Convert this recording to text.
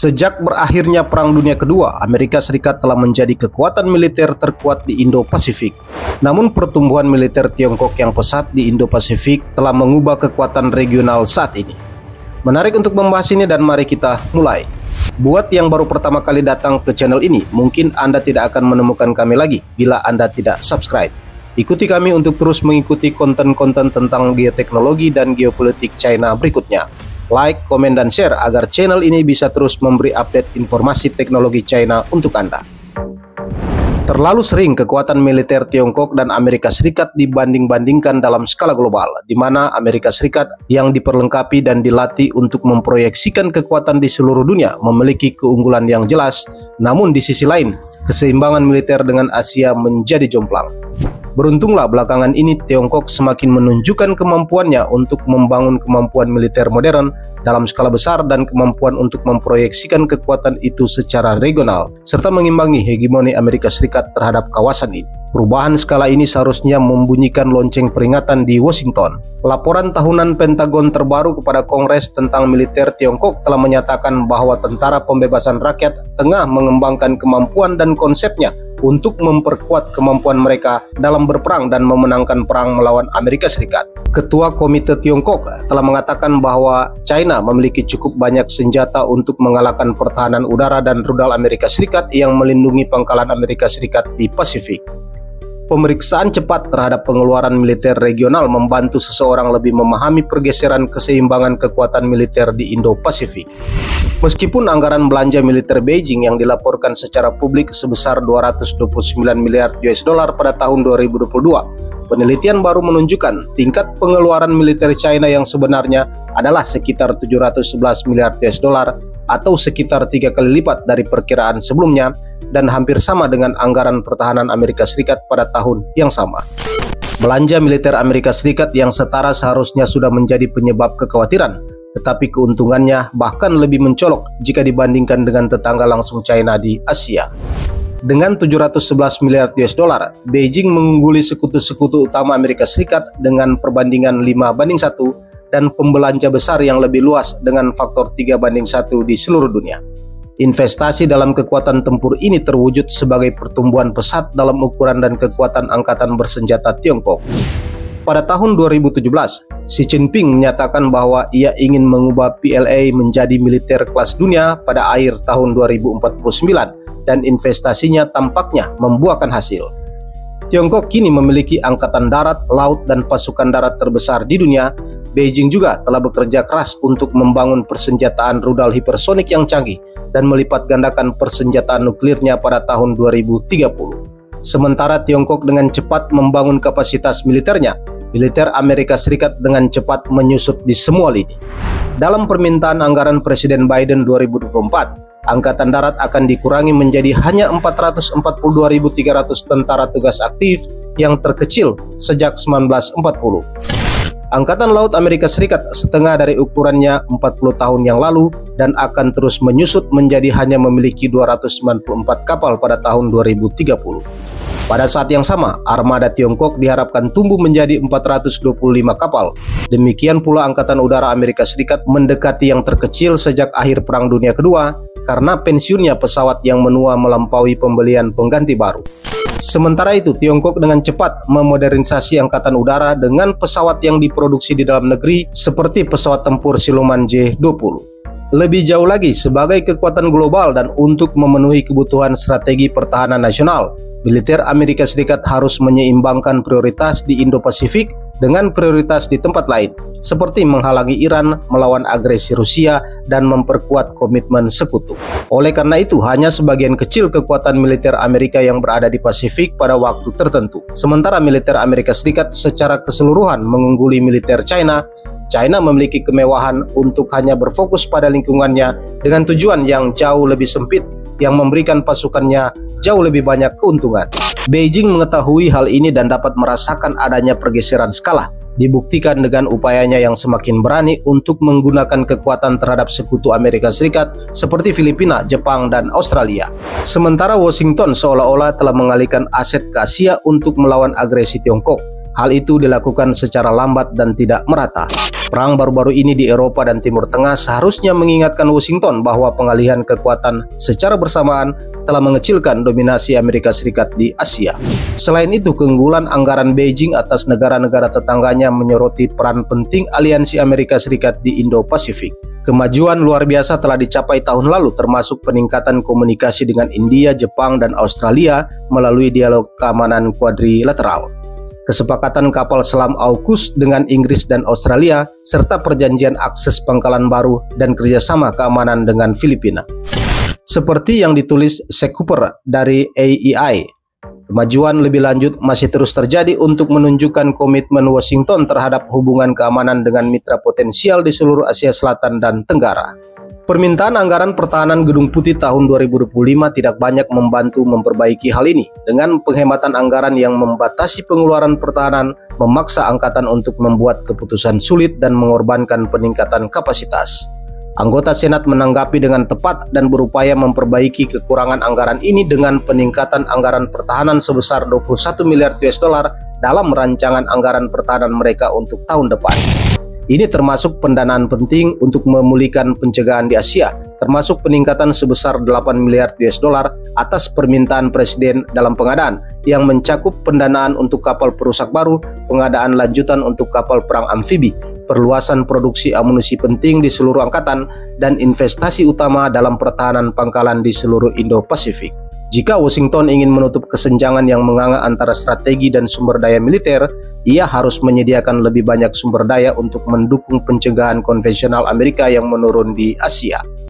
Sejak berakhirnya Perang Dunia Kedua, Amerika Serikat telah menjadi kekuatan militer terkuat di Indo-Pasifik. Namun pertumbuhan militer Tiongkok yang pesat di Indo-Pasifik telah mengubah kekuatan regional saat ini. Menarik untuk membahas ini dan mari kita mulai. Buat yang baru pertama kali datang ke channel ini, mungkin Anda tidak akan menemukan kami lagi bila Anda tidak subscribe. Ikuti kami untuk terus mengikuti konten-konten tentang geoteknologi dan geopolitik China berikutnya. Like, komen, dan share agar channel ini bisa terus memberi update informasi teknologi China untuk Anda. Terlalu sering kekuatan militer Tiongkok dan Amerika Serikat dibanding-bandingkan dalam skala global, di mana Amerika Serikat yang diperlengkapi dan dilatih untuk memproyeksikan kekuatan di seluruh dunia memiliki keunggulan yang jelas, namun di sisi lain, keseimbangan militer dengan Asia menjadi jomplang. Beruntunglah belakangan ini Tiongkok semakin menunjukkan kemampuannya untuk membangun kemampuan militer modern dalam skala besar dan kemampuan untuk memproyeksikan kekuatan itu secara regional, serta mengimbangi hegemoni Amerika Serikat terhadap kawasan ini. Perubahan skala ini seharusnya membunyikan lonceng peringatan di Washington. Laporan tahunan Pentagon terbaru kepada Kongres tentang militer Tiongkok telah menyatakan bahwa Tentara Pembebasan Rakyat tengah mengembangkan kemampuan dan konsepnya untuk memperkuat kemampuan mereka dalam berperang dan memenangkan perang melawan Amerika Serikat. Ketua Komite Tiongkok telah mengatakan bahwa China memiliki cukup banyak senjata untuk mengalahkan pertahanan udara dan rudal Amerika Serikat yang melindungi pangkalan Amerika Serikat di Pasifik. Pemeriksaan cepat terhadap pengeluaran militer regional membantu seseorang lebih memahami pergeseran keseimbangan kekuatan militer di Indo-Pasifik. Meskipun anggaran belanja militer Beijing yang dilaporkan secara publik sebesar 229 miliar US dollar pada tahun 2022, penelitian baru menunjukkan tingkat pengeluaran militer China yang sebenarnya adalah sekitar 711 miliar US dollar atau sekitar 3 kali lipat dari perkiraan sebelumnya dan hampir sama dengan anggaran pertahanan Amerika Serikat pada tahun yang sama. Belanja militer Amerika Serikat yang setara seharusnya sudah menjadi penyebab kekhawatiran, tetapi keuntungannya bahkan lebih mencolok jika dibandingkan dengan tetangga langsung China di Asia. Dengan 711 miliar US dollar, Beijing mengungguli sekutu-sekutu utama Amerika Serikat dengan perbandingan 5:1 dan pembelanja besar yang lebih luas dengan faktor 3:1 di seluruh dunia. Investasi dalam kekuatan tempur ini terwujud sebagai pertumbuhan pesat dalam ukuran dan kekuatan angkatan bersenjata Tiongkok. Pada tahun 2017, Xi Jinping menyatakan bahwa ia ingin mengubah PLA menjadi militer kelas dunia pada akhir tahun 2049 dan investasinya tampaknya membuahkan hasil. Tiongkok kini memiliki angkatan darat, laut, dan pasukan darat terbesar di dunia. Beijing juga telah bekerja keras untuk membangun persenjataan rudal hipersonik yang canggih dan melipat gandakan persenjataan nuklirnya pada tahun 2030. Sementara Tiongkok dengan cepat membangun kapasitas militernya, militer Amerika Serikat dengan cepat menyusut di semua lini. Dalam permintaan anggaran Presiden Biden 2024, Angkatan Darat akan dikurangi menjadi hanya 442.300 tentara tugas aktif yang terkecil sejak 1940. Angkatan Laut Amerika Serikat setengah dari ukurannya 40 tahun yang lalu dan akan terus menyusut menjadi hanya memiliki 294 kapal pada tahun 2030. Pada saat yang sama, armada Tiongkok diharapkan tumbuh menjadi 425 kapal. Demikian pula Angkatan Udara Amerika Serikat mendekati yang terkecil sejak akhir Perang Dunia Kedua karena pensiunnya pesawat yang menua melampaui pembelian pengganti baru. Sementara itu, Tiongkok dengan cepat memodernisasi angkatan udara dengan pesawat yang diproduksi di dalam negeri seperti pesawat tempur siluman J-20. Lebih jauh lagi, sebagai kekuatan global dan untuk memenuhi kebutuhan strategi pertahanan nasional, militer Amerika Serikat harus menyeimbangkan prioritas di Indo-Pasifik dengan prioritas di tempat lain, seperti menghalangi Iran melawan agresi Rusia dan memperkuat komitmen sekutu. Oleh karena itu, hanya sebagian kecil kekuatan militer Amerika yang berada di Pasifik pada waktu tertentu. Sementara militer Amerika Serikat secara keseluruhan mengungguli militer China, China memiliki kemewahan untuk hanya berfokus pada lingkungannya dengan tujuan yang jauh lebih sempit yang memberikan pasukannya jauh lebih banyak keuntungan. Beijing mengetahui hal ini dan dapat merasakan adanya pergeseran skala, dibuktikan dengan upayanya yang semakin berani untuk menggunakan kekuatan terhadap sekutu Amerika Serikat seperti Filipina, Jepang, dan Australia. Sementara Washington seolah-olah telah mengalihkan aset ke Asia untuk melawan agresi Tiongkok. Hal itu dilakukan secara lambat dan tidak merata. Perang baru-baru ini di Eropa dan Timur Tengah seharusnya mengingatkan Washington bahwa pengalihan kekuatan secara bersamaan telah mengecilkan dominasi Amerika Serikat di Asia. Selain itu, keunggulan anggaran Beijing atas negara-negara tetangganya menyoroti peran penting aliansi Amerika Serikat di Indo-Pasifik. Kemajuan luar biasa telah dicapai tahun lalu, termasuk peningkatan komunikasi dengan India, Jepang, dan Australia melalui dialog keamanan kuadrilateral, kesepakatan kapal selam AUKUS dengan Inggris dan Australia, serta perjanjian akses pangkalan baru dan kerjasama keamanan dengan Filipina. Seperti yang ditulis Seth Cooper dari AEI, kemajuan lebih lanjut masih terus terjadi untuk menunjukkan komitmen Washington terhadap hubungan keamanan dengan mitra potensial di seluruh Asia Selatan dan Tenggara. Permintaan anggaran pertahanan Gedung Putih tahun 2025 tidak banyak membantu memperbaiki hal ini. Dengan penghematan anggaran yang membatasi pengeluaran pertahanan, memaksa angkatan untuk membuat keputusan sulit dan mengorbankan peningkatan kapasitas. Anggota Senat menanggapi dengan tepat dan berupaya memperbaiki kekurangan anggaran ini dengan peningkatan anggaran pertahanan sebesar 21 miliar US dollar dalam rancangan anggaran pertahanan mereka untuk tahun depan. Ini termasuk pendanaan penting untuk memulihkan pencegahan di Asia, termasuk peningkatan sebesar 8 miliar US dollar atas permintaan Presiden dalam pengadaan, yang mencakup pendanaan untuk kapal perusak baru, pengadaan lanjutan untuk kapal perang amfibi, perluasan produksi amunisi penting di seluruh angkatan, dan investasi utama dalam pertahanan pangkalan di seluruh Indo-Pasifik. Jika Washington ingin menutup kesenjangan yang menganga antara strategi dan sumber daya militer, ia harus menyediakan lebih banyak sumber daya untuk mendukung pencegahan konvensional Amerika yang menurun di Asia.